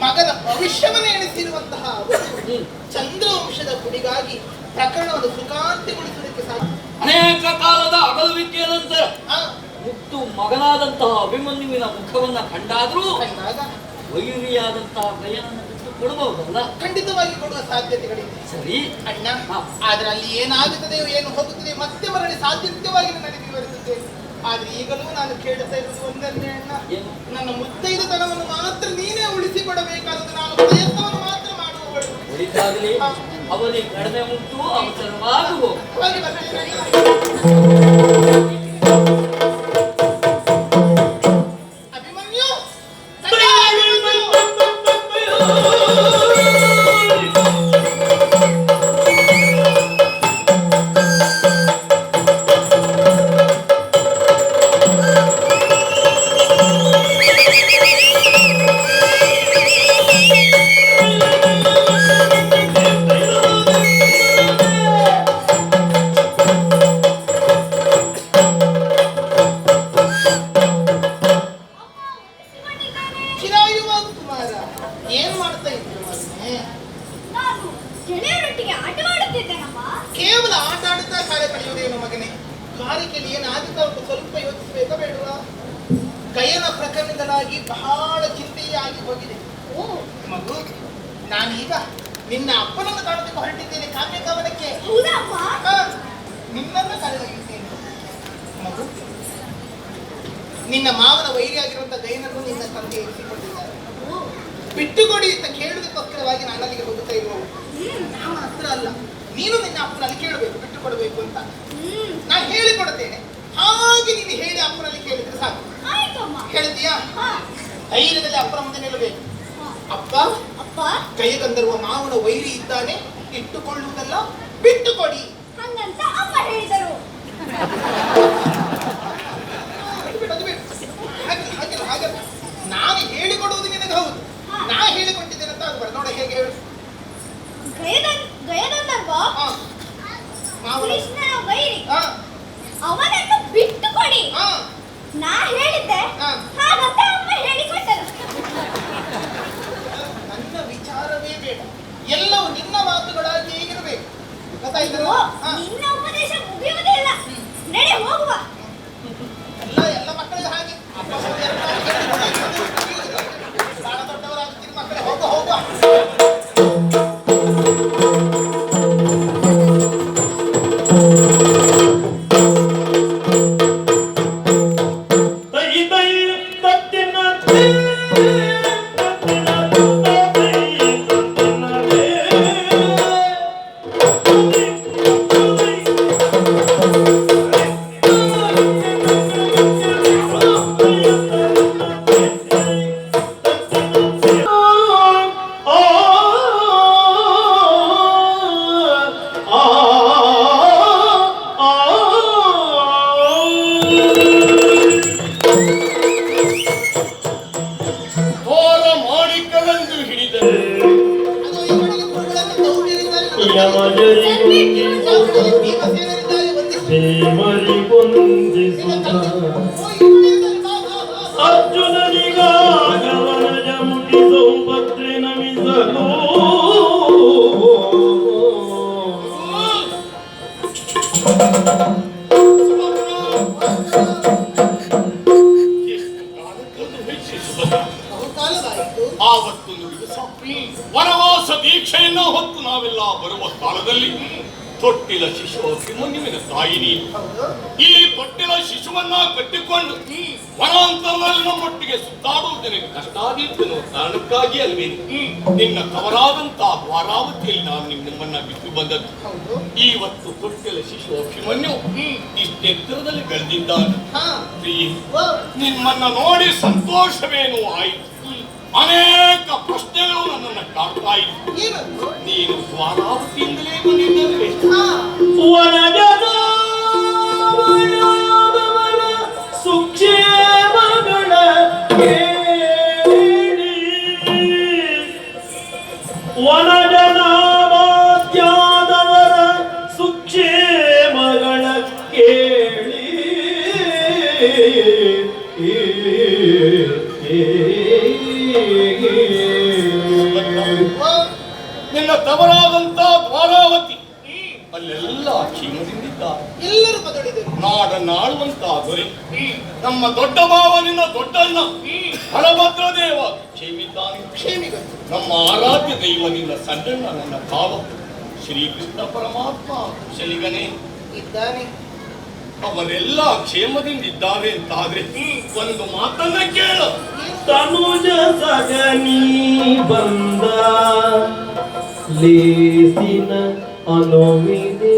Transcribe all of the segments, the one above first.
ಮಗನ ಭವಿಷ್ಯವನ್ನೇ ಎಣಿಸಿರುವಂತಹ ಚಂದ್ರವಂಶದ ಕುಡಿಗಾಗಿ ಪ್ರಕರಣವನ್ನು ಸುಖಾಂತಿಗೊಳಿಸುವುದಕ್ಕೆ ಸಾಧ್ಯ. ಅನೇಕ ಕಾಲದ ಅಗಲುವಿಕೆಯ ನಂತರ ಮುತ್ತು ಮಗನಾದಂತಹ ಅಭಿಮನ್ಯುವಿನ ಮುಖವನ್ನ ಕಂಡಾದ್ರೂ ವೈರಿಯಾದಂತಹ ಗಯನನ್ನು ಬಿಟ್ಟು ಕೊಡಬಹುದಲ್ಲ? ಖಂಡಿತವಾಗಿ ಕೊಡುವ ಸಾಧ್ಯತೆಗಳಿದೆ. ಸರಿ ಅಣ್ಣ, ಆದ್ರೆ ಅಲ್ಲಿ ಏನಾಗುತ್ತದೆ ಏನು ಹೋಗುತ್ತದೆ ಮತ್ತೆ ಮರಳಿ ಸಾಧ್ಯತೆವಾಗಿ ನನಗೆ ವಿವರಿಸುತ್ತೇನೆ. ಆದ್ರೆ ಈಗಲೂ ನಾನು ಕೇಳುತ್ತಾ ಇರುವುದು ಒಂದನ್ನೇ ಅಣ್ಣ, ನನ್ನ ಮುತ್ತೈದತನವನ್ನು ಮಾತ್ರ ನೀನೇ ಉಳಿಸಿಕೊಡಬೇಕಾದ ನಾನು ಪ್ರಯತ್ನವನ್ನು ಮಾತ್ರ ಮಾಡುವವಳು. ಉಳಿತಾಗಲಿ, ಅವನಿಗೆ ಕಡಿಮೆ ಉಂಟು, ಅವಸರವಾಗುವ ಅಭಿಮನ್ಯು. ಕೇವಲ ಆಟ ಆಡುತ್ತಾ ಕಾಲ ಕಳೆಯುವುದೇನು ಮಗನೇ? ಕಾರಿಕೆಯಲ್ಲಿ ಏನಾಗುತ್ತಾ ಉಂಟು ಸ್ವಲ್ಪ ಯೋಚಿಸಬೇಕಾ ಬೇಡವಾ? ಗಯನ ಪ್ರಕರಣಗಳಾಗಿ ಬಹಳ ಚಿಂತೆಯಾಗಿ ಹೋಗಿದೆ. ಮಗು, ನಾನೀಗ ನಿನ್ನ ಅಪ್ಪನನ್ನು ಕಾಣೋದಕ್ಕೆ ಹೊರಟಿದ್ದೇನೆ ಕಾವ್ಯ ಗಮನಕ್ಕೆ. ನಿನ್ನನ್ನು ಕರೆದೊಯ್ಯುತ್ತೇನೆ ಮಗು. ನಿನ್ನ ಮಾವನ ವೈರಿಯಾಗಿರುವಂತಹ ಗಯನನ್ನು ನಿನ್ನ ತಂದೆ ಇರಿಸಿಕೊಂಡಿದ್ದಾರೆ. ಬಿಟ್ಟುಕೊಡಿ ಅಂತ ಕೇಳುವುದಕ್ಕೋಸ್ಕರವಾಗಿ ನಾನು ಅಲ್ಲಿಗೆ ಹೋಗುತ್ತಾ ಇರುವವು. ನಾನು ಹತ್ರ ಅಲ್ಲ, ನೀನು ನಿನ್ನ ಅಪ್ಪನಲ್ಲಿ ಕೇಳಬೇಕು ಬಿಟ್ಟು ಕೊಡಬೇಕು ಅಂತ. ನಾನು ಹೇಳಿಕೊಡುತ್ತೇನೆ, ಹಾಗೆ ನೀನು ಹೇಳಿ ಅಪ್ಪನಲ್ಲಿ ಕೇಳಿದ್ರೆ ಸಾಕು. ಹೇಳ್ತೀಯಾ? ಧೈರ್ಯದಲ್ಲಿ ಅಪ್ಪನ ಮುಂದೆ ನಿಲ್ಲಬೇಕು. ಅಪ್ಪ, ಅಪ್ಪ, ಕೈಗಂದರುವ ಮಾವನ ವೈರಿ ಇದ್ದಾನೆ, ಇಟ್ಟುಕೊಳ್ಳುವುದಲ್ಲ, ಬಿಟ್ಟು ಕೊಡಿ ಹಂಗಂತ ಅಮ್ಮ ಹೇಳಿದರು. ಹಾಗೆ ನಾನು ಹೇಳಿಕೊಡುವುದು ನಿನಗೆ ಹೌದು, ನಾ ಹೇಳಿಕೊಟ್ಟಿದ್ದೇನೆ ಅಂತ ಆಗ್ಬಾರ್ದು. ನೋಡ ಹೇಗೆ ಹೇಳು. ಅವನನ್ನು ಬಿಟ್ಟು ಕೊಡಿ ನಾ ಹೇಳಿದ್ದೆ, ಹಾಗಂತ ಅಮ್ಮ ಹೇಳಿಕೊಟ್ಟರು. ನನ್ನ ವಿಚಾರವೇ ಬೇಡ, ಎಲ್ಲವೂ ನಿನ್ನ ಮಾತುಗಳಾಗಿ ಹೇಗಿರಬೇಕು. ಗೊತ್ತಾಯ್ತು? ನಿನ್ನ ಉಪದೇಶ ಮುಗಿಯುವುದೇ ಇಲ್ಲ. ನಡೆ ಹೋಗುವ. ಎಲ್ಲ ಮಕ್ಕಳಿಗೆ ಹಾಗೆ ಬಹಳ ದೊಡ್ಡವರಾಗುತ್ತೀರಿ ಮಕ್ಕಳೇ. ಹೋಗುವ ಹೋಗುವ. ಅರ್ಜುನನಿಗಾಗವನಜ ಮುಟ್ಟಿಸೋ ಭದ್ರೆ ನಮಿಸಲು ಆವತ್ತು ವನವಾಸ ದೀಕ್ಷೆಯನ್ನ ಹೊತ್ತು ನಾವೆಲ್ಲ ಬರುವ ಕಾಲದಲ್ಲಿ ತೊಟ್ಟಿಲ ಶಿಶು ಅಭಿಮನ್ಯುವಿನ ತಾಯಿ ನೀನು. ಈ ತೊಟ್ಟಿಲ ಶಿಶುವನ್ನ ಕಟ್ಟಿಕೊಂಡು ವನಾಂತರದಲ್ಲಿ ನಮ್ಮೊಟ್ಟಿಗೆ ಸುತ್ತಾಡುವುದಕ್ಕೆ ಕಷ್ಟ ಆಗಿತ್ತು ಅನ್ನೋ ಕಾರಣಕ್ಕಾಗಿ ಅಲ್ವೇ ನಿನ್ನ ತವರಾದಂತಹ ದ್ವಾರಾವತಿಯಲ್ಲಿ ನಾನು ನಿಮ್ಮನ್ನ ಬಿಟ್ಟು ಬಂದದ್ದು. ಇವತ್ತು ತೊಟ್ಟಿಲ ಶಿಶು ಅಭಿಮನ್ಯು ಇಷ್ಟೆತ್ತರದಲ್ಲಿ ಬೆಳೆದಿದ್ದಾನೆ. ನಿಮ್ಮನ್ನ ನೋಡಿ ಸಂತೋಷವೇನೂ ಆಯಿತು. ಅನೇಕ ಪ್ರಶ್ನೆಗಳು ನನ್ನನ್ನು ಕಾಡ್ತಾ ಇತ್ತು. ನೀನು ದ್ವಾರಾವತಿಯಿಂದಲೇ ಬಂದಿದ್ದಲ್ವೇ? ಸುಕ್ಷೇಮಗಳ ವನಜನಾವಾದ್ಯಾದವರ ಸುಕ್ಷೇಮಗಳ ಕೇಳಿ ನಿನ್ನ ತವರಾದಂತ ದ್ವಾರಾವತಿ ಅಲ್ಲೆಲ್ಲ ಕ್ಷೀಣದಿಂದಿದ್ದಾರೆ. ಎಲ್ಲರೂ ಬದಲಿದರು. ನಾಡನ್ನಾಳುವಂತ ದೊರೆ ನಮ್ಮ ದೊಡ್ಡ ಭಾವ ನಿನ್ನ ದೊಡ್ಡಣ್ಣ ಬಲಭದ್ರ ದೇವ ಕ್ಷೇಮಿದ್ದಾನೆ. ಕ್ಷೇಮಿಗಳು ನಮ್ಮ ಆರಾಧ್ಯ ದೈವ ನಿನ್ನ ಸಣ್ಣಣ್ಣ ನನ್ನ ಭಾವ ಶ್ರೀಕೃಷ್ಣ ಪರಮಾತ್ಮ ಶಲಿಗನೇ ಇದ್ದಾನೆ. ಅವರೆಲ್ಲ ಕ್ಷೇಮದಿಂದಿದ್ದಾರೆ ಅಂತಾದ್ರೆ ಒಂದು ಮಾತನ್ನ ಕೇಳ. ತನುಜ ಸಗನಿ ಬಂದ ಲೇಸಿನ ಅನುವಿದೆ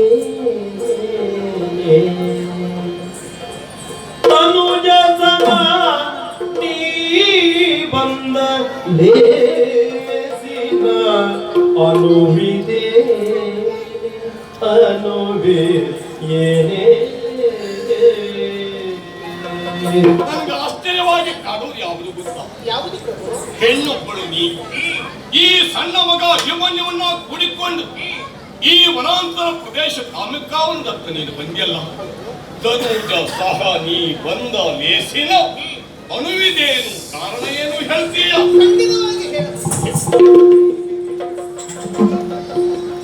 ತನುಜ ಸಗನಿ ಬಂದ ಲೇಸಿನ ಅನುವಿದೆ ಅನುವೆ ಏನೇ ನನಗೆ ಆಶ್ಚರ್ಯವಾಗಿ ಕಾಡೋದು ಯಾವುದು ಗೊತ್ತಾ? ಯಾವುದು ಪ್ರಭು? ಹೆಣ್ಣೊಬ್ಬಳು ನೀನು ಈ ಸಣ್ಣ ಮಗ ಅಭಿಮನ್ಯವನ್ನ ಕೂಡಿಕೊಂಡು ಈ ವನಾಂತರ ಪ್ರದೇಶ ಕಾಮಿಕಾವಂದತ್ತ ನೀನು ಬಂದಿಯಲ್ಲ. ತನುಜ ಸಹ ನೀ ಬಂದ ಲೇಸಿನ ಅನುವಿದೇನು ಕಾರಣ ಏನು ಹೇಳ್ತೀಯ? ಖಂಡಿತವಾಗಿ ಹೇಳು.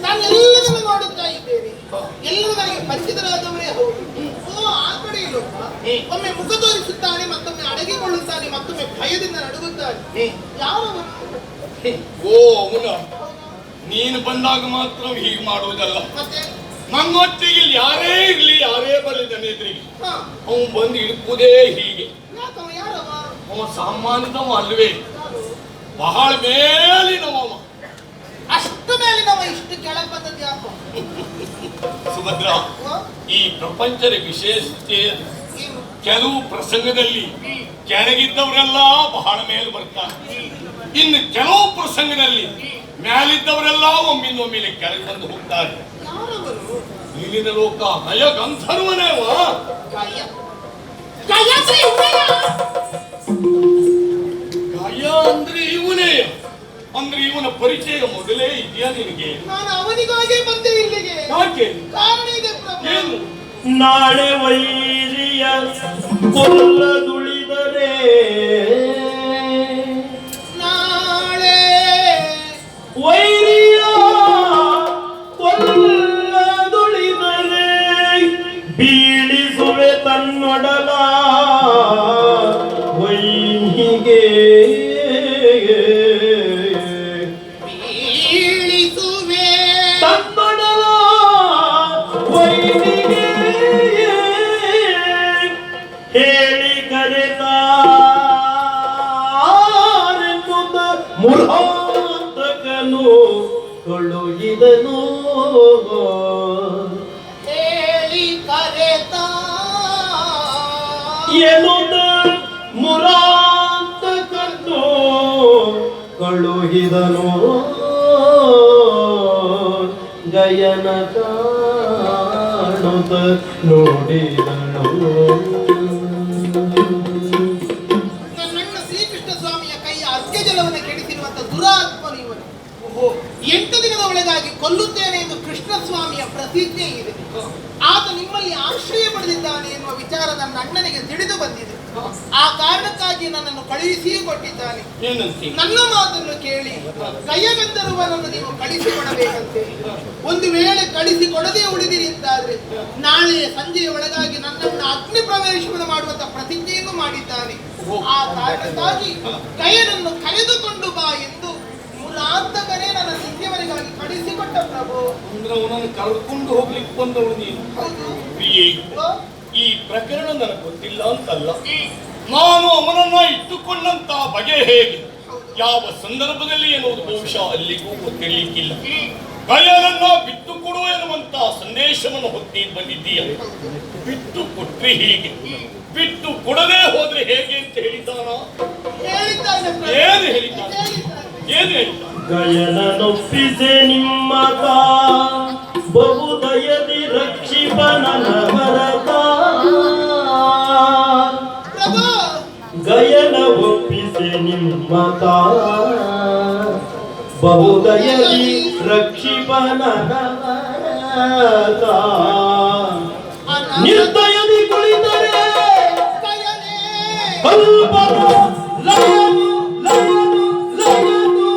ನಾನು ಎಲ್ಲರನ್ನು ನೋಡುತ್ತಾ ಇದ್ದೇನೆ. ಎಲ್ಲರೂ ನನಗೆ ಪರಿಚಿತರಾದವರೇ ಹೌದು. ಆ ಕಡೆ ಇಲ್ಲೊಬ್ಬ ಒಮ್ಮೆ ಮುಖ ತೋರಿಸುತ್ತಾನೆ, ಮತ್ತೊಮ್ಮೆ ಅಡಗಿಕೊಳ್ಳುತ್ತಾನೆ, ಮತ್ತೊಮ್ಮೆ ಭಯದಿಂದ ನಡುಗುತ್ತಾನೆ. ಯಾರವನು? ಓ ಅವನ ನೀನು ಬಂದಾಗ ಮಾತ್ರ ಹೀಗೆ ಮಾಡುವುದಲ್ಲ. ಮತ್ತೆ ನನ್ನೊಟ್ಟಿಗೆ ಇಲ್ಲಿ ಯಾರೇ ಇರ್ಲಿ, ಯಾರೇ ಬರಲಿ ನನ್ನ ಎದುರಿಗೆ ಹಾ, ಅವನು ಬಂದು ಇಳುಕುವುದೇ ಹೀಗೆ. ಯಾಕವ? ಯಾರವ? ಅವ ಸಾಮಾನ್ಯದವ ಅಲ್ವೇ, ಯಾರು? ಬಹಳ ಮೇಲಿನವ. ಅಷ್ಟು ಮೇಲೆ ನಾವು ಇಷ್ಟು ಕೆಳಗೆ ಬಂದದ್ದು ಯಾಕೋ? ಸುಭದ್ರ, ಹ? ಈ ಪ್ರಪಂಚದ ವಿಶೇಷತೆ ಏನು? ಕೆಲವು ಪ್ರಸಂಗದಲ್ಲಿ ಕೆಳಗಿದ್ದವರೆಲ್ಲ ಬಹಳ ಮೇಲೆ ಬರ್ತಾರೆ. ಇನ್ನು ಕೆಲವು ಪ್ರಸಂಗದಲ್ಲಿ ಮೇಲಿದ್ದವರೆಲ್ಲ ಒಮ್ಮಿಂದೊಮ್ಮೆಲೆ ಕೆಳಗೆ ಬಂದು ಹೋಗ್ತಾರೆ. ಯಾರವರು? ಇಲ್ಲಿನ ಲೋಕ ನಯ ಗಂಧರ್ವನೇವ. ಗಾಯ ಗಾಯತ್ರಿ ಹುಡುಗ. ಗಾಯ ಅಂದ್ರೆ ಇವನೇ. ಅಂದ್ರೆ ಇವನ ಪರಿಚಯ ಮೊದಲೇ ಇದೆಯಾ ನಿನಗೆ? ನಾನು ಅವನಿಗಾಗೇ ಬಂದೆ ಇಲ್ಲಿಗೆ. ಯಾಕೆ? ಕಾರಣ ಇದೆ ಪ್ರಭು. ಏನು? ನಾಳೆ ವೈರಿಯ ಕೊಲ್ಲದುಳಿದರೆ ನಾಳೆ ವೈರಿಯ ಕೊಲ್ಲದುಳಿದರೆ ಬೀಳಿಸುವೆ ತನ್ನೊಡಲ ವೈನಿಗೆ ಬೀಳಿಸುವೆ ತನ್ನೊಡಲ ವೈನಿಗೆ ಹೇಳಿ ಕರೆತಾರೆನ್ನುತ್ತ ಮುರಾಂತಕನು ಕೊಳುಗಿದನು ಹೇಳಿ ಕರೆತ ಎನ್ನುತ್ತ ಮುರಾಂತಕನು ಕಳುಹಿದನು ಗಯನ ಕಾಣುತ್ತ ನೋಡಿದನು. ನನ್ನಣ್ಣ ಶ್ರೀಕೃಷ್ಣ ಸ್ವಾಮಿಯ ಕೈಯ ಅರ್ಘ್ಯ ಜಲವನ್ನು ಕೆಡಿಸಿರುವಂತ ದುರಾತ್ಮನು ಇವನು. ಓಹೋ, 8 ದಿನದ ಒಳಗಾಗಿ ಕೊಲ್ಲುತ್ತೇನೆ ಎಂದು ಕೃಷ್ಣ ಸ್ವಾಮಿಯ ಪ್ರತಿಜ್ಞೆ ಇದೆ. ಆತ ನಿಮ್ಮಲ್ಲಿ ಆಶ್ರಯ ಪಡೆದಿದ್ದಾನೆ ಎನ್ನುವ ವಿಚಾರ ನನ್ನ ಅಣ್ಣನಿಗೆ ತಿಳಿದು ಬಂದಿದೆ. ಆ ಕಾರಣಕ್ಕಾಗಿ ನನ್ನನ್ನು ಕಳುಹಿಸಿಯೂ ಕೊಟ್ಟಿದ್ದಾನೆ. ಏನಂತೆ? ನನ್ನ ಮಾತನ್ನು ಕೇಳಿ ಗಯಗಂಧರ್ವನನ್ನು ನೀವು ಕಳಿಸಿಕೊಡಬೇಕಂತೆ. ಒಂದು ವೇಳೆ ಕಳಿಸಿಕೊಡದೆ ಉಳಿದಿರಿ ಅಂತಾದ್ರೆ ನಾಳೆ ಸಂಜೆಯ ಒಳಗಾಗಿ ನನ್ನನ್ನು ಅಗ್ನಿ ಪ್ರವೇಶವನ್ನು ಮಾಡುವಂತ ಪ್ರತಿಜ್ಞೆಯನ್ನು ಮಾಡಿದ್ದಾನೆ. ಆ ಕಾರಣಕ್ಕಾಗಿ ಗಯನನ್ನು ಕರೆದುಕೊಂಡು ಬಾ ಎಂದು ಮುರಾಂತಕನೇ ನನ್ನ ನಿತ್ಯವರಿಗಾಗಿ ಕಳಿಸಿಕೊಟ್ಟ ಪ್ರಭು. ಅಂದ್ರೆ ಅವನನ್ನು ಕರೆದುಕೊಂಡು ಹೋಗ್ಲಿಕ್ಕೆ ಬಂದವಳು ನೀನು. ಹೌದು. ಪ್ರಿಯೆ, ಈ ಪ್ರಕರಣ ನನಗೆ ಗೊತ್ತಿಲ್ಲ ಅಂತಲ್ಲ, ನಾನು ಅವನನ್ನ ಇಟ್ಟುಕೊಂಡಂತ ಬಗೆ ಹೇಗೆ, ಯಾವ ಸಂದರ್ಭದಲ್ಲಿ ಎನ್ನುವುದು ಬಹುಶಃ ಅಲ್ಲಿಗೂ ಗೊತ್ತಿರ್ಲಿಕ್ಕಿಲ್ಲ. ಗಯನನ್ನ ಬಿಟ್ಟು ಕೊಡು ಎನ್ನುವಂತ ಸಂದೇಶವನ್ನು ಹೊತ್ತಿ ಬಂದಿದ್ದೀಯ. ಬಿಟ್ಟು ಕೊಟ್ರೆ ಹೀಗೆ, ಬಿಟ್ಟು ಕೊಡದೆ ಹೋದ್ರೆ ಹೇಗೆ ಅಂತ ಹೇಳಿದ್ದಾನ? ಹೇಳಿದ್ದಾನೆ ಪ್ರಭು. ಏನು ಹೇಳಿದ್ದಾನ? ಏನು ಹೇಳಿದ್ದಾನ? ಗಯನನೊಪ್ಪಿಸೆ ನಿಮ್ಮತ ಬಹುದಯದಿ ರಕ್ಷಿಪನನ ಭರತ ಪ್ರಭು, ಗಯನ ಒಪ್ಪಿಸೆ ನಿಮ್ಮತ ಬಹುದಯದಿ ರಕ್ಷಿಪನನ ಭರತ ನಿರ್ದಯದಿ ಕುಳಿತರೆ ಗಯನೇ ಕಲ್ಪನ ಲಯನು ಲಯನು ಲಯನು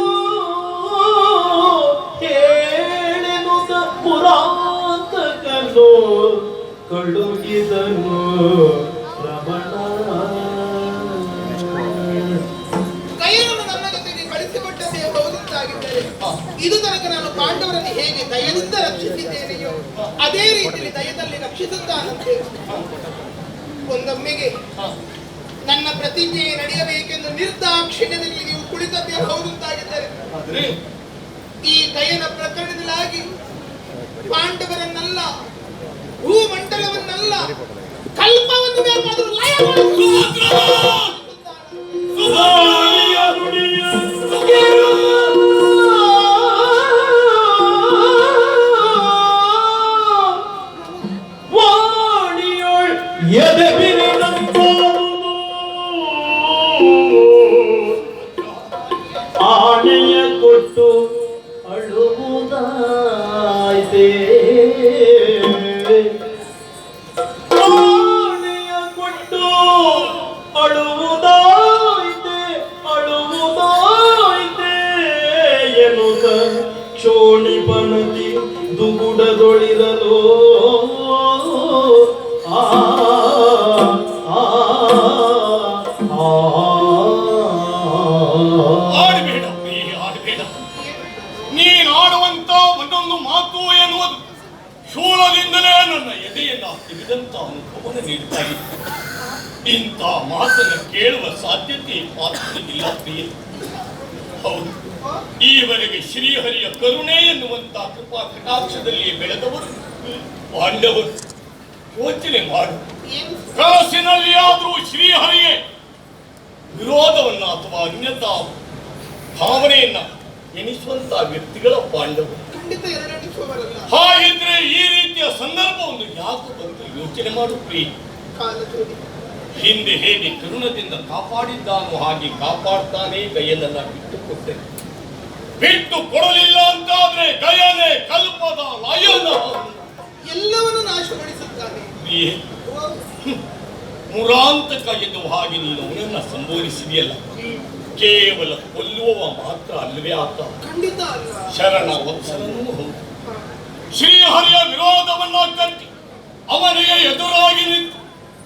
ಹೇ ಕಳುಹಿದನು ರಮಣ. ಗಯನನ್ನು ನನ್ನ ಜೊತೆಗೆ ಕಳಿಸಿಕೊಟ್ಟದೇ ಹೌದಂತಾಗಿದ್ದರೆ ಇದು ತನಕ ನಾನು ಪಾಂಡವರನ್ನು ಹೇಗೆ ದಯದಿಂದ ರಕ್ಷಿಸಿದ್ದೇನೆಯೋ ಅದೇ ರೀತಿಯಲ್ಲಿ ದಯದಲ್ಲಿ ರಕ್ಷಿಸುತ್ತಾನಂತೆ. ಒಂದೊಮ್ಮೆಗೆ ನನ್ನ ಪ್ರತಿಜ್ಞೆ ನಡೆಯಬೇಕೆಂದು ನಿರ್ದಾಕ್ಷಿಣ್ಯದಲ್ಲಿ ನೀವು ಕುಳಿತದ್ದೇ ಹೌದಂತಾಗಿದ್ದರೆ ಈ ಗಯನ ಪ್ರಕರಣದಲ್ಲಾಗಿ ಪಾಂಡವರನ್ನಲ್ಲ, ಭೂಮಂಡಲವನ್ನಲ್ಲ, ಕಲ್ಪವನ್ನು ಬೇಕಾದರೂ ಲಯ ವಾಣಿಯೊಳ್ ಎದೆ ಆಣೆಯ ಕೊಟ್ಟು ಅಳುವುದಾಯ್ತೆ. ಆಣೆಯ ಕೊಟ್ಟು ಅಳುವುದಾಯ್ತೆ, ಅಳುವುದಾಯ್ತೆ ಎನ್ನುತ್ತ ಕ್ಷೋಣಿಪನದಿ ದುಗುಡದೊಳಿರಲು ಆ ಆಡಬೇಡ ಪ್ರಿಯೆ, ಆಡಬೇಡ. ನೀನಾಡುವಂತ ಒಂದೊಂದು ಮಾತು ಎನ್ನುವುದು ಶೂಲದಿಂದಲೇ ನನ್ನ ಎದೆಯನ್ನ ತಿವಿದಂತ ಅನುಭವವನ್ನು ನೀಡ್ತಾ ಇದೆ. ಇಂಥ ಮಾತನ್ನು ಕೇಳುವ ಸಾಧ್ಯತೆ ಮಾತ್ರವಿಲ್ಲ ಪ್ರಿಯೆ. ಹೌದು, ಈವರೆಗೆ ಶ್ರೀಹರಿಯ ಕರುಣೆ ಎನ್ನುವಂತ ಕೃಪಾ ಕಟಾಕ್ಷದಲ್ಲಿ ಬೆಳೆದವರು ಪಾಂಡವರು. ಯೋಚನೆ ಮಾಡು, ಕನಸಿನಲ್ಲಿ ಆದರೂ ಶ್ರೀಹರಿಯೇ ವಿರೋಧವನ್ನ ಅಥವಾ ಅನ್ಯತಾ ಭಾವನೆಯನ್ನ ಎನಿಸುವಂತ ವ್ಯಕ್ತಿಗಳ ಪಾಂಡವರು. ಖಂಡಿತ ಎರಡೆಣಿಸುವವರಲ್ಲ. ಹಾಗಿದ್ರೆ ಈ ರೀತಿಯ ಸಂದರ್ಭವನ್ನು ಯಾಕೆ ಬಂತು ಯೋಚನೆ ಮಾಡು ಪ್ರಿಯ. ಕಾಲಜೋಡಿ ಹಿಂದೆ ಹೇಗೆ ಕರುಣದಿಂದ ಕಾಪಾಡಿದ್ದಾನೋ ಹಾಗೆ ಕಾಪಾಡ್ತಾನೆ ಗಯನನ್ನ ಬಿಟ್ಟುಕೊಟ್ಟೆ. ಬಿಟ್ಟು ಕೊಡಲಿಲ್ಲ ಅಂತಾದ್ರೆ ಗಯನೆ ಕಲ್ಪದ ಲಯನ ಎಲ್ಲವನ್ನು ನಾಶಪಡಿಸುತ್ತಾನೆ. ಪ್ರಿಯೆ, ಮುರಾಂತಕ ಎನ್ನುವ ಹಾಗೆ ನೀನು ಅವನನ್ನ ಸಂಬೋಧಿಸಿದೆಯಲ್ಲ, ಕೇವಲ ಕೊಲ್ಲುವವ ಮಾತ್ರ ಅಲ್ಲವೇ ಆತ, ಖಂಡಿತ ಅಲ್ಲ. ಶರಣ ವತ್ಸಲನೂ ಹೌದು. ಶ್ರೀಹರಿಯ ವಿರೋಧವನ್ನ ಕಟ್ಟಿ ಅವನಿಗೆ ಎದುರಾಗಿ ನಿಂತು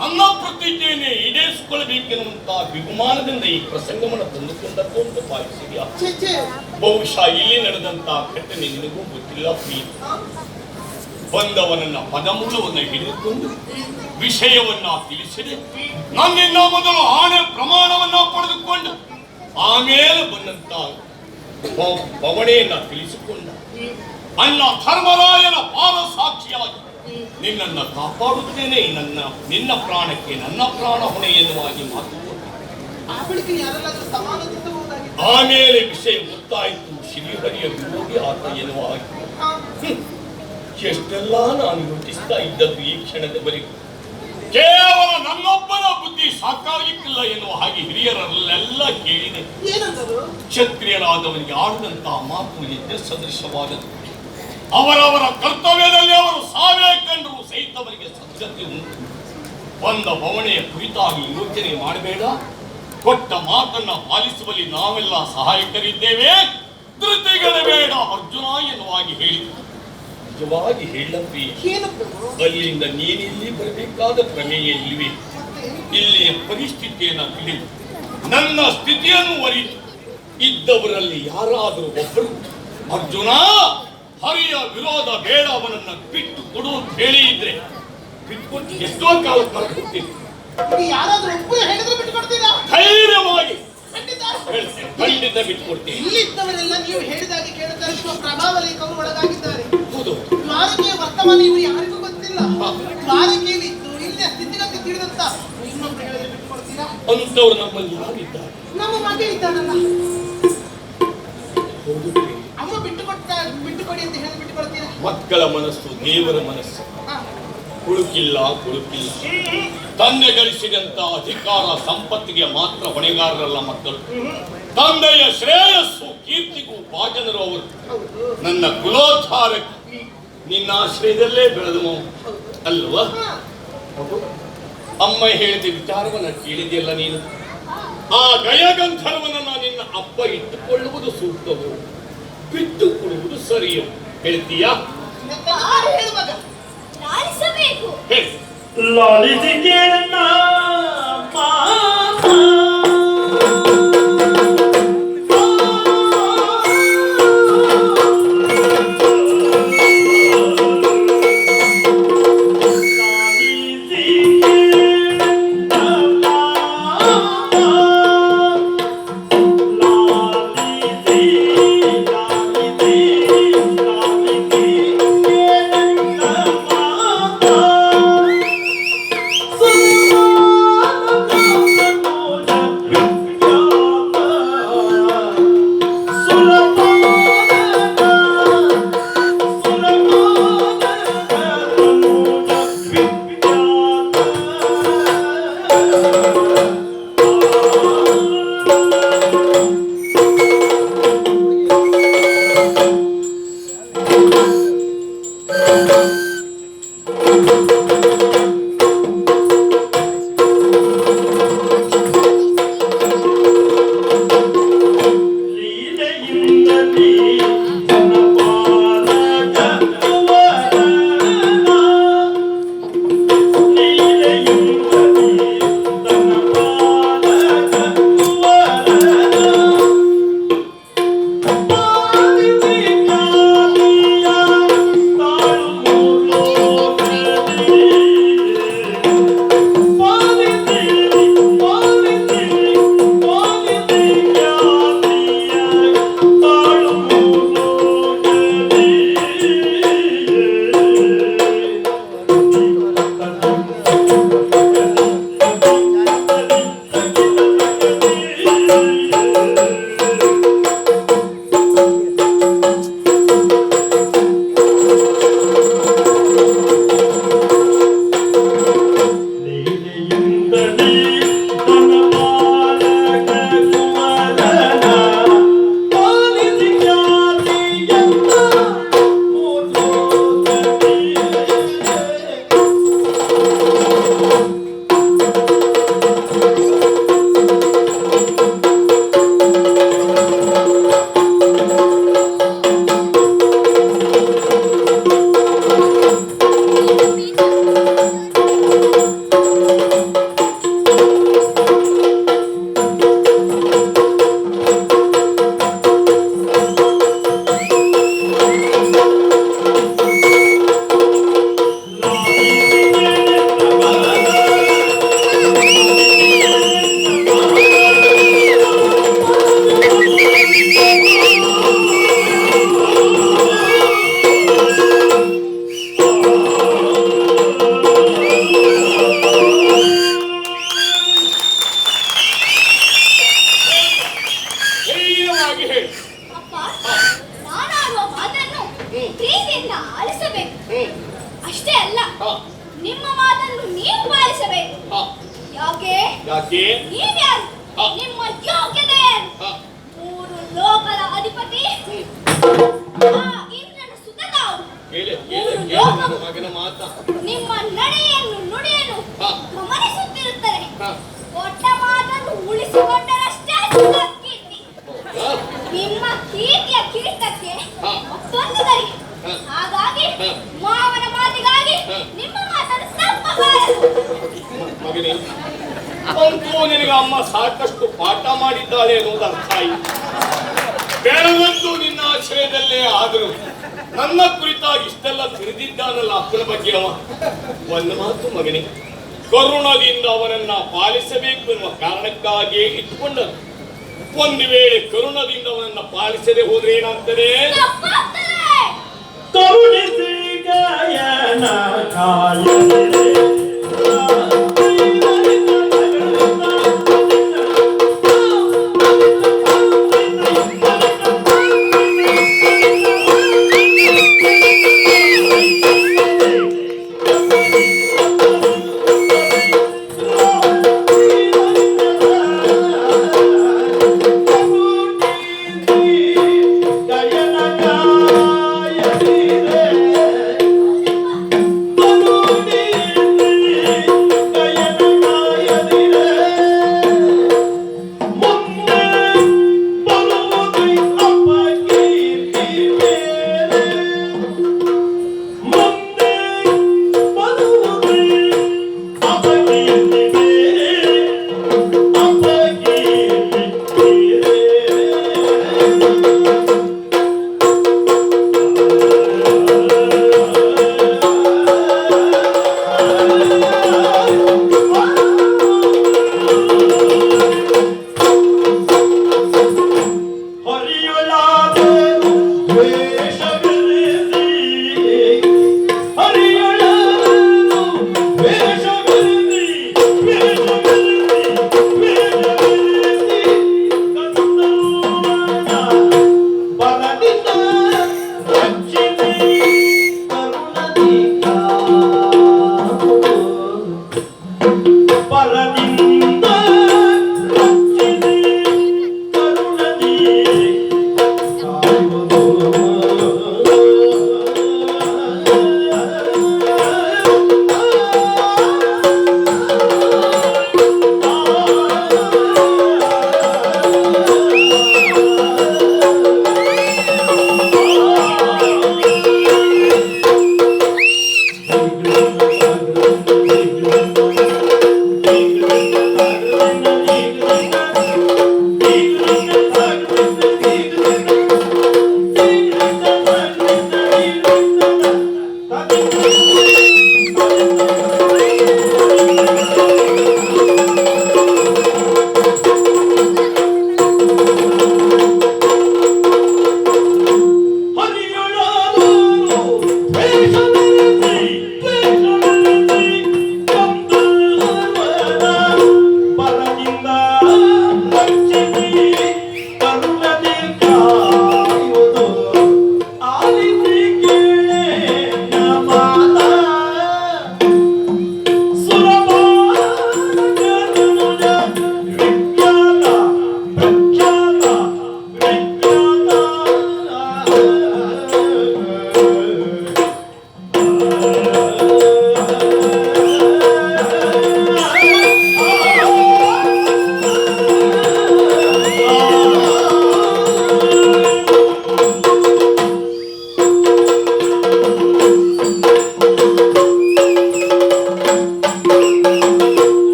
ನನ್ನ ಪ್ರತಿಜ್ಞೆಯನ್ನೇ ಈಡೇರಿಸಿಕೊಳ್ಳಬೇಕೆನ್ನುವಂತಹ ಬಹುಮಾನದಿಂದ ಈ ಪ್ರಸಂಗವನ್ನು ತಂದುಕೊಂಡದ್ದು ಅಂತ ಭಾವಿಸಿದೆಯಾ? ಛೆ, ಛೆ. ಬಹುಶಃ ಇಲ್ಲಿ ನಡೆದಂತಹ ಘಟನೆ ನಿನಗೂ ಗೊತ್ತಿಲ್ಲ ಪ್ರಿಯ. ಬಂದವನನ್ನ ಪದಮೂಲವನ್ನು ಹಿಡಿದುಕೊಂಡು ವಿಷಯವನ್ನ ತಿಳಿಸಿದೆ. ನನ್ನಿಂದ ಮೊದಲು ಆಣೆ ಪ್ರಮಾಣವನ್ನ ಪಡೆದುಕೊಂಡು ಆಮೇಲೆ ಬಂದಂತ ಪವಣೆಯನ್ನ ತಿಳಿಸಿಕೊಂಡ ಅನ್ನ ಧರ್ಮರಾಯನ ಪಾದ ಸಾಕ್ಷಿಯಾಗಿ ನಿನ್ನನ್ನು ಕಾಪಾಡುತ್ತೇನೆ, ನಿನ್ನ ಪ್ರಾಣಕ್ಕೆ ನನ್ನ ಪ್ರಾಣ ಹೊಣೆ ಎನ್ನುವಾಗಿ ಮಾತು. ಆ ಬಳಿಕ ಯಾರೆಲ್ಲಾದ್ರೂ ಸಮಾನದಿಸಬಹುದಾಗಿತ್ತು. ಆಮೇಲೆ ವಿಷಯ ಗೊತ್ತಾಯಿತು, ಶ್ರೀಹರಿಯ ವಿರೋಧಿ ಆತ ಎನ್ನುವ ಹಾಗೆ. ಎಷ್ಟೆಲ್ಲ ನಾನು ಯೋಚಿಸ್ತಾ ಇದ್ದದ್ದು ಈ ಕ್ಷಣದವರೆಗೂ ಕೇವಲ ನನ್ನೊಬ್ಬನ ಬುದ್ಧಿ ಸಾಕಾಗಿಕ್ಕಿಲ್ಲ ಎನ್ನುವ ಹಾಗೆ ಹಿರಿಯರಲ್ಲೆಲ್ಲ ಕೇಳಿದೆ. ಏನಂದರು? ಕ್ಷತ್ರಿಯರಾದವನಿಗೆ ಆಡಿದಂತಹ ಮಾತು ಯಜ್ಞ ಸದೃಶವಾದದ್ದು. ಅವರವರ ಕರ್ತವ್ಯದಲ್ಲಿ ಅವರು ಸಾವೇ ಕಂಡರೂ ಸಹಿತವರಿಗೆ ಸದ್ಗತಿ ಉಂಟು. ಬಂದ ಭವಣೆಯ ಕುರಿತಾಗಿ ಯೋಚನೆ ಮಾಡಬೇಡ, ಕೊಟ್ಟ ಮಾತನ್ನ ಪಾಲಿಸುವಲ್ಲಿ ನಾವೆಲ್ಲ ಸಹಾಯಕರಿದ್ದೇವೆ, ಧೃತಿಗೆಡಬೇಡ ಅರ್ಜುನ ಎನ್ನುವಾಗಿ ಹೇಳಿ ನಿಜವಾಗಿ ಹೇಳಪ್ಪಿ. ಅಲ್ಲಿಂದ ನೀನಿಲ್ಲಿ ಬರಬೇಕಾದ ಪ್ರಮೇಯ ಇಲ್ಲಿವೆ. ಇಲ್ಲಿಯ ಪರಿಸ್ಥಿತಿಯನ್ನು ತಿಳಿದು ನನ್ನ ಸ್ಥಿತಿಯನ್ನು ಅರಿತು ಇದ್ದವರಲ್ಲಿ ಯಾರಾದರೂ ಒಬ್ಬರು ಅರ್ಜುನ ಹರಿಯ ವಿರೋಧ ಬೇಡ, ಅವನನ್ನ ಬಿಟ್ಟು ಕೊಡು ಅಂತ ಹೇಳಿ ಇದ್ರೆ ಬಿಟ್ಕೊಟ್ಟು ಎಷ್ಟೋ ಕಾಲ ಕಳ್ಕೊಡ್ತೀನಿ. ಯಾರಾದ್ರೂ ಒಬ್ಬರು ಹೇಳಿದ್ರೆ ಬಿಟ್ಟು ಕೊಡ್ತೀರಾ? ಧೈರ್ಯವಾಗಿ ಖಂಡಿತ ಹೇಳ್ತೇನೆ, ಖಂಡಿತ ಬಿಟ್ಕೊಡ್ತೀನಿ. ಇಲ್ಲಿದ್ದವರೆಲ್ಲ ನೀವು ಹೇಳಿದಾಗೆ ಕೇಳುತ್ತಾರೆ. ಪ್ರಭಾವಲೇಖರು ಒಳಗಾಗಿದ್ದಾರೆ. ಹೌದು, ದ್ವಾರಕೆಯ ವರ್ತಮಾನ ಇವರು ಯಾರಿಗೂ ಗೊತ್ತಿಲ್ಲ. ದ್ವಾರಕೆಯಲ್ಲಿ ಇದ್ದು ಇಲ್ಲಿಯ ಸ್ಥಿತಿಗತಿ ತಿಳಿದಂತ ಇನ್ನೊಬ್ರು ಹೇಳಿದ್ರೆ ಬಿಟ್ಟು ಕೊಡ್ತೀರಾ? ಅಂತವ್ರು ನಮ್ಮಲ್ಲಿ ಯಾರಿದ್ದಾರೆ? ನಮ್ಮ ಮಗ ಇದ್ದಾನಲ್ಲ, ಹೌದು, ಅಮ್ಮ ಬಿಟ್ಟು ಕೊಡಿ ಅಂತ ಹೇಳಿ ಬಿಟ್ಟು ಕೊಡ್ತೀರಾ? ಮಕ್ಕಳ ಮನಸ್ಸು ದೇವರ ಮನಸ್ಸು. ಹಾ. ಹುಡುಕಿಲ್ಲ ತಂದೆ ಗಳಿಸಿದಂತ ಅಧಿಕಾರ ಸಂಪತ್ತಿಗೆ ಮಾತ್ರ ಹೊಣೆಗಾರರಲ್ಲ ಮಕ್ಕಳು. ತಂದೆಯ ಶ್ರೇಯಸ್ಸು ಕೀರ್ತಿಗೂ ಭಾಜನರು ಅವರು. ನನ್ನ ಕುಲೋದ್ಧಾರಕ್ಕೆ ನಿನ್ನ ಆಶ್ರಯದಲ್ಲೇ ಬೆಳೆದವು ಅಲ್ವಾ? ಅಮ್ಮ ಹೇಳಿದ ವಿಚಾರವನ್ನ ಕೇಳಿದೆಯಲ್ಲ ನೀನು. ಆ ಗಯಗಂಧರ್ವನನ್ನ ನಿನ್ನ ಅಪ್ಪ ಇಟ್ಟುಕೊಳ್ಳುವುದು ಸೂಕ್ತವು, ಬಿಟ್ಟು ಕೊಡುವುದು ಸರಿಯೋ ಹೇಳ್ತೀಯಾ? ಲಾಲಿಸಬೇಕು. ಹೇಳಿ. ಲಾಲಿಸಿ ಕೇಳಣ್ಣ ಮಾಮ. ಯಾಕೆ? ನೀವ್ಯಾರು? ನಿಮ್ಮ ಯೋಗ್ಯತೆ ಏನು? ಮೂರು ಲೋಕದ ಅಧಿಪತಿ ಇಂದ್ರನ ಸುತ ತಾವು. ಮಗನ ಮಾತ. ನಿಮ್ಮ ನಡೆಯನ್ನು ನುಡಿಯನ್ನು ಗಮನಿಸುತ್ತಿರುತ್ತಾರೆ. ಕೊಟ್ಟ ಮಾತನ್ನು ಉಳಿಸಿಕೊಂಡರಷ್ಟೇ ಕೀರ್ತಿ. ನಿಮ್ಮ ಕೀರ್ತಿಯ ಕಿರೀಟಕ್ಕೆ ಮತ್ತೊಂದು ಗರಿ. ಹಾಗಾಗಿ ಮಾವನ ಮಾತಿಗಾಗಿ ನಿಮ್ಮ ಮಾತನ್ನು ತಪ್ಪಬಾರದು. ಮಗನೇ, ಅಂತೂ ನಿನಗೆ ಅಮ್ಮ ಸಾಕಷ್ಟು ಪಾಠ ಮಾಡಿದ್ದಾಳೆ ಅನ್ನೋದು ಅರ್ಥ ಆಯಿತು. ಬೆಳಗಂತೂ ನಿನ್ನ ಆಶ್ರಯದಲ್ಲೇ ಆದರೂ ನನ್ನ ಕುರಿತಾಗಿ ಇಷ್ಟೆಲ್ಲ ತಿಳಿದಿದ್ದಾನಲ್ಲ ಅಪ್ಪನ ಬಗ್ಗೆ ಅವ. ಒಂದು ಮಾತು ಮಗನೇ, ಕರುಣದಿಂದ ಅವನನ್ನ ಪಾಲಿಸಬೇಕು ಎನ್ನುವ ಕಾರಣಕ್ಕಾಗಿಯೇ ಇಟ್ಟುಕೊಂಡನು. ಒಂದು ವೇಳೆ ಕರುಣದಿಂದ ಅವನನ್ನ ಪಾಲಿಸದೆ ಹೋದ್ರೆ ಏನಾಗ್ತದೆ? ಕರುಣಿಸಿ ಗಾಯನ ಕಾಯದೆ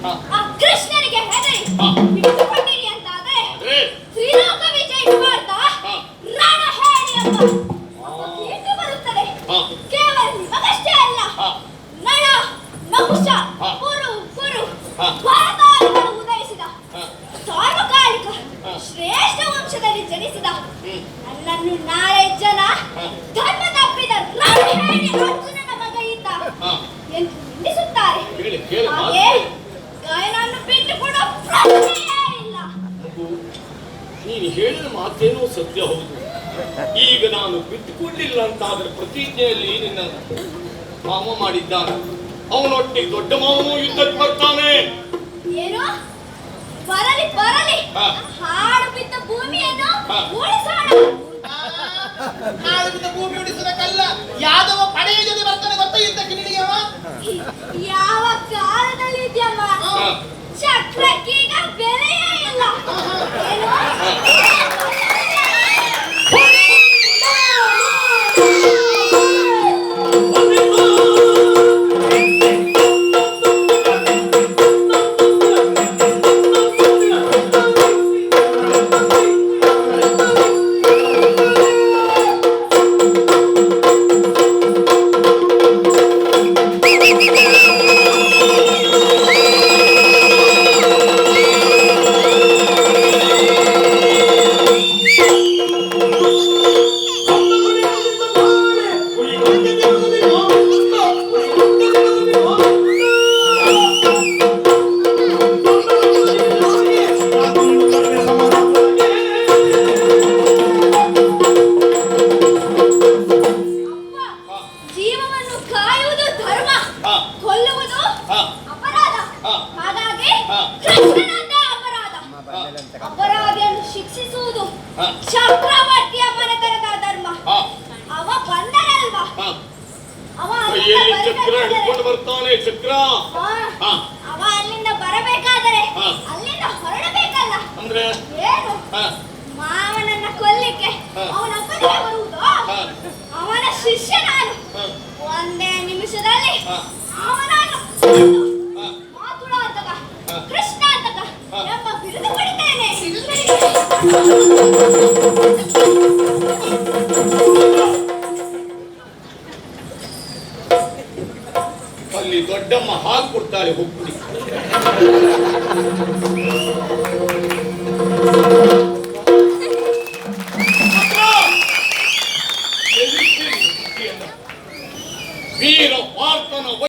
ಹಾ. ಆ ಕೃಷ್ಣನಿಗೆ ಹೆದರಿ ಹಾ. ಬಿಟ್ಟುಕೊಂಡಿರಿ ಅಂತಾದ್ರೆ ಆದ್ರೆ ಶ್ರೀಲೋಕ ವಿಜಯ ಮಾಡ್ತಾ ಹಾ. ರಣ ಹೇಳಿ ಎಂಬ ಕೀರ್ತಿ ಬರುತ್ತದೆ. ಹಾ. ಕೇವಲ ನಿಮಗಷ್ಟೇ ಅಲ್ಲ, ಹಾ. ನಳ ನಹುಷ ಹಾ. ಕುರು ಕುರು ಹಾ. ಭಾರತಾದಿಗಳು ಉದಯಿಸಿದ ಹಾ. ಸಾರ್ವಕಾಲಿಕ ಹಾ. ಶ್ರೇಷ್ಠ ವಂಶದಲ್ಲಿ ಜನಿಸಿದ ಹ್ಮ್. ನನ್ನನ್ನು ನಾಳೆ ಜನ ಹಾ. ಧರ್ಮ ತಪ್ಪಿದ ರಣ ಹೇಳಿ ಅರ್ಜುನನ ಮಗ ಈತ ಹಾ. ಎಂದು ನಿಂದಿಸುತ್ತಾರೆ. ಹೇಳಿ ಕೇಳಿ ಹಾಗೆ ಗಾಯನನ್ನು ಬಿಟ್ಟುಕೊಡೋ ಪ್ರಶ್ನೆಯೇ ಇಲ್ಲ. ನೀನು ಹೇಳಿದ ಮಾತೇನೋ ಸತ್ಯ ಹೌದು. ಈಗ ನಾನು ಬಿಟ್ಟುಕೊಳ್ಳಿಲ್ಲ ಅಂತಾದ್ರೆ ಪ್ರತಿಜ್ಞೆಯಲ್ಲಿ ನಿನ್ನ ಮಾವ ಮಾಡಿದ್ದಾನೆ. ಅವನೊಟ್ಟಿಗೆ ದೊಡ್ಡ ಮಾವನು ಯುದ್ಧಕ್ಕೆ ಬರ್ತಾನೆ. ಏನು ಬರಲಿ ಬರಲಿ, ಹಾ. ಹಾಡು ಬಿದ್ದ ಭೂಮಿಯನ್ನು ಹಾ. ಉಳಿಸೋಣ. ನಾಳೆ ಭೂಮಿ ಉಳಿಸಬೇಕಲ್ಲ, ಯಾದವ ಪಡೆಯ ಜೊತೆ ಬರ್ತಾನೆ ಗೊತ್ತಾ ಯುದ್ಧಕ್ಕೆ ನಿನಗೆ ಅವ? ಯಾವ ಕಾಲದಲ್ಲಿ ಇದ್ಯಮ್ಮ, ಹಾ. ಚಕ್ರಕ್ಕೀಗ ಬೆಲೆಯೇ ಇಲ್ಲ. ಏನು ಜೀವವನ್ನು ಕಾಯುವುದು ಧರ್ಮ, ಹಾ. ಕೊಲ್ಲುವುದು ಹಾ. ಅಪರಾಧ. ಹಾ. ಹಾಗಾಗಿ ಹಾ. ಕೃಷ್ಣನಂತೆ ಅಪರಾಧ. ಹಾ. ಅಪರಾಧಿಯನ್ನು ಶಿಕ್ಷಿಸುವುದು ಹಾ. ಚಕ್ರವರ್ತಿಯ ಮನೆತನದ ಧರ್ಮ. ಹಾ. ಅವ ಬಂದನಲ್ವಾ, ಹಾ. ಅವ ಕೈಯಲ್ಲಿ ಅಲ್ಲಿಂದ ಚಕ್ರ ಹಿಡ್ಕೊಂಡು ಬರಬೇಕಾದರೆ- ಬರ್ತಾನೆ. ಚಕ್ರ ಹಾ. ಹಾ. ಅವ ಅಲ್ಲಿಂದ ಬರಬೇಕಾದರೆ ಹಾ. ಅಲ್ಲಿಂದ ಹೊರಡಬೇಕಲ್ಲ. ಅಂದ್ರೆ ಏನು ಹಾ. ಮಾವನನ್ನ ಕೊಲ್ಲಿಕ್ಕೆ ಹಾ. ಅವನೊಬ್ಬನೇ ಬರುವುದು? ಹಾ. ಅವನ ಶಿಷ್ಯ ನಾನು. ಹಾ. ಒಂದೇ ನಿಮಿಷದಲ್ಲಿ ಹಾ. ಅವನನ್ನು ಹಾ. ಮಾತುಳಾಂತಕ, ಹಾ. ಕೃಷ್ಣಾಂತಕ ಹಾ. ಎಂಬ ಬಿರುದು ಪಡಿತೇನೆ. ಅಲ್ಲಿ ದೊಡ್ಡಮ್ಮ ಹಾಲು ಕೊಡ್ತಾಳೆ, ಹೋಗ್ಬಿಡಿ.